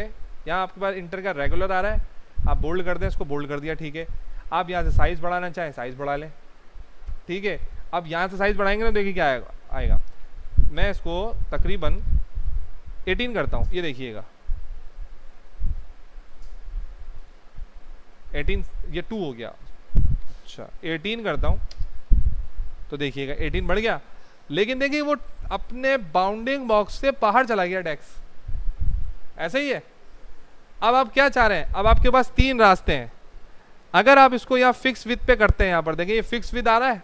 यहाँ आपके पास इंटर का रेगुलर आ रहा है, आप बोल्ड कर दें, इसको बोल्ड कर दिया, ठीक है। आप यहाँ से साइज बढ़ाना चाहें साइज बढ़ा लें, ठीक है। अब यहाँ से साइज बढ़ाएंगे तो देखिए क्या आएगा। मैं इसको तकरीबन 18 करता हूँ, ये देखिएगा 18, ये 2 हो गया। अच्छा 18 करता हूँ तो देखिएगा 18 बढ़ गया। लेकिन देखिए वो अपने बाउंडिंग बॉक्स से बाहर चला गया टेक्स्ट, ऐसे ही है। अब आप क्या चाह रहे हैं, अब आपके पास 3 रास्ते हैं। अगर आप इसको यहाँ फिक्स विथ पे करते हैं, यहाँ पर देखिए ये फिक्स विथ आ रहा है।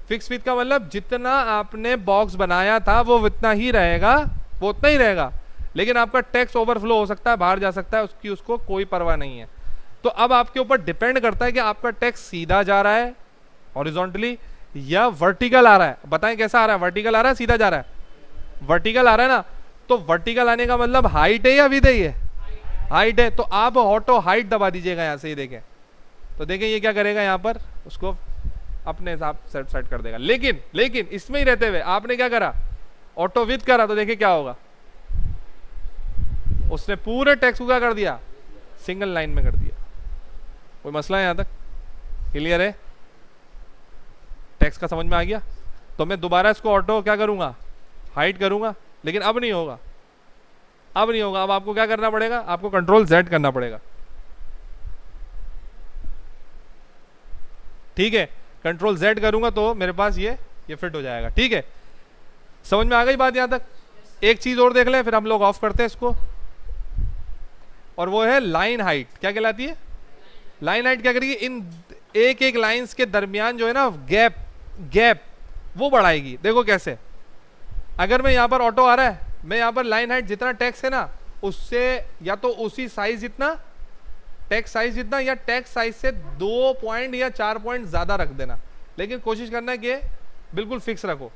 फिक्स विथ का मतलब जितना आपने बॉक्स बनाया था वो उतना ही रहेगा, वो उतना ही रहेगा। लेकिन आपका टेक्स्ट ओवरफ्लो हो सकता है, बाहर जा सकता है, उसकी उसको कोई परवाह नहीं है। तो अब आपके ऊपर डिपेंड करता है कि आपका टेक्स्ट सीधा जा रहा है हॉरिजॉन्टली या वर्टिकल आ रहा है। बताएं कैसा आ रहा है, वर्टिकल आ रहा है सीधा जा रहा है, वर्टिकल आ रहा है ना। तो वर्टिकल आने का मतलब हाइट है या विड्थ है, ये हाइट है। तो आप ऑटो हाइट दबा दीजिएगा यहाँ से, ये देखें तो देखें ये क्या करेगा, यहाँ पर उसको अपने हिसाब से सेट कर देगा। लेकिन इसमें ही रहते हुए आपने क्या करा, ऑटो विथ करा, तो देखिए क्या होगा, उसने पूरे टेक्स्ट को क्या कर दिया, सिंगल लाइन में कर दिया। कोई मसला है यहाँ तक, क्लियर है, टेक्स्ट का समझ में आ गया। तो मैं दोबारा इसको ऑटो क्या करूंगा, हाइट करूंगा, लेकिन अब नहीं होगा, अब नहीं होगा। अब आपको क्या करना पड़ेगा, आपको कंट्रोल Z करना पड़ेगा, ठीक है। कंट्रोल Z करूंगा तो मेरे पास ये फिट हो जाएगा, ठीक है। समझ में आ गई बात यहाँ तक। एक चीज और देख लें फिर हम लोग ऑफ करते हैं इसको, और वो है लाइन हाइट। क्या कहलाती है लाइन हाइट, क्या करेगी, इन एक एक लाइंस के दरमियान जो है ना गैप वो बढ़ाएगी। देखो कैसे, अगर मैं यहाँ पर ऑटो आ रहा है, मैं यहाँ पर लाइन हाइट जितना टेक्स्ट है ना उससे या तो उसी साइज जितना टेक्स्ट साइज जितना या टेक्स्ट साइज से 2 पॉइंट या 4 पॉइंट ज्यादा रख देना, लेकिन कोशिश करना है कि बिल्कुल फिक्स रखो।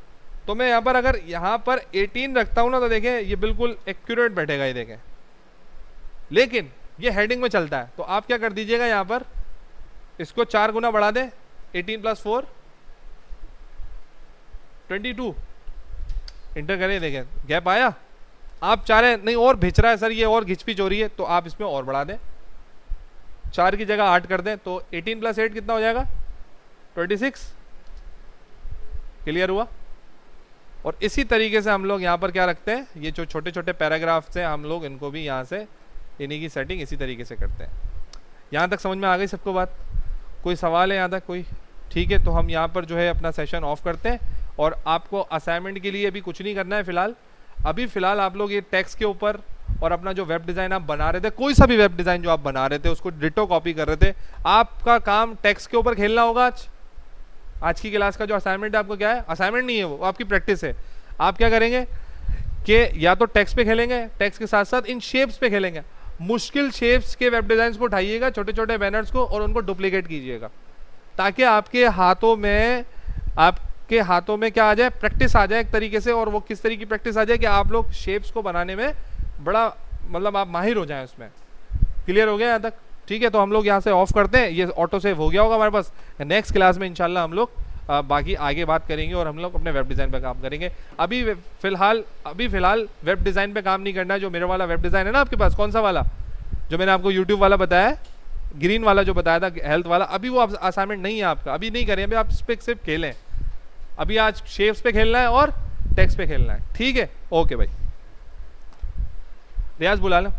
तो मैं यहाँ पर अगर यहाँ पर 18 रखता हूँ ना तो देखें ये बिल्कुल एक्यूरेट बैठेगा, ये देखें। लेकिन ये हेडिंग में चलता है, तो आप क्या कर दीजिएगा, यहाँ पर इसको 4 गुना बढ़ा दें, 18 + 4 22, इंटर करें, देखें गैप आया। आप चाह रहे नहीं और भिच रहा है सर, ये और घिचपिच हो रही है, तो आप इसमें और बढ़ा दें, 4 की जगह 8 कर दें, तो 18 + 8 कितना हो जाएगा, 26। क्लियर हुआ। और इसी तरीके से हम लोग यहाँ पर क्या रखते हैं, ये जो छोटे छोटे पैराग्राफ्स हैं हम लोग इनको भी यहाँ से इन्हीं की सेटिंग इसी तरीके से करते हैं। यहाँ तक समझ में आ गई सबको बात, कोई सवाल है यहाँ तक कोई, ठीक है। तो हम यहाँ पर जो है अपना सेशन ऑफ करते हैं, और आपको असाइनमेंट के लिए अभी कुछ नहीं करना है फिलहाल। अभी फिलहाल आप लोग ये टेक्स्ट के ऊपर और अपना जो वेब डिज़ाइन आप बना रहे थे, कोई सा भी वेब डिज़ाइन जो आप बना रहे थे उसको डिटो कॉपी कर रहे थे, आपका काम टेक्स्ट के ऊपर खेलना होगा। आज की क्लास का जो असाइनमेंट है आपको क्या है, असाइनमेंट नहीं है वो आपकी प्रैक्टिस है। आप क्या करेंगे कि या तो टेक्स्ट पे खेलेंगे, टेक्स्ट के साथ साथ इन शेप्स पे खेलेंगे। मुश्किल शेप्स के वेब डिज़ाइन को उठाइएगा, छोटे छोटे बैनर्स को, और उनको डुप्लीकेट कीजिएगा, ताकि आपके हाथों में क्या आ जाए, प्रैक्टिस आ जाए एक तरीके से। और वो किस तरीके की प्रैक्टिस आ जाए कि आप लोग शेप्स को बनाने में बड़ा मतलब आप माहिर हो जाएं उसमें। क्लियर हो गया यहाँ तक? ठीक है, तो हम लोग यहाँ से ऑफ करते हैं, ये ऑटो सेव हो गया होगा हमारे पास। नेक्स्ट क्लास में इंशाल्लाह हम लोग बाकी आगे बात करेंगे और हम लोग अपने वेब डिज़ाइन पे काम करेंगे। अभी फिलहाल वेब डिज़ाइन पे काम नहीं करना है। जो मेरे वाला वेब डिज़ाइन है ना आपके पास, कौन सा वाला जो मैंने आपको यूट्यूब वाला बताया, ग्रीन वाला जो बताया था हेल्थ वाला, अभी वो असाइनमेंट नहीं है आपका, अभी नहीं करें, अभी आप इस पे सिर्फ खेलें। अभी आज शेप्स पे खेलना है और टेक्स्ट पे खेलना है। ठीक है, ओके भाई, रियाज बुला लो।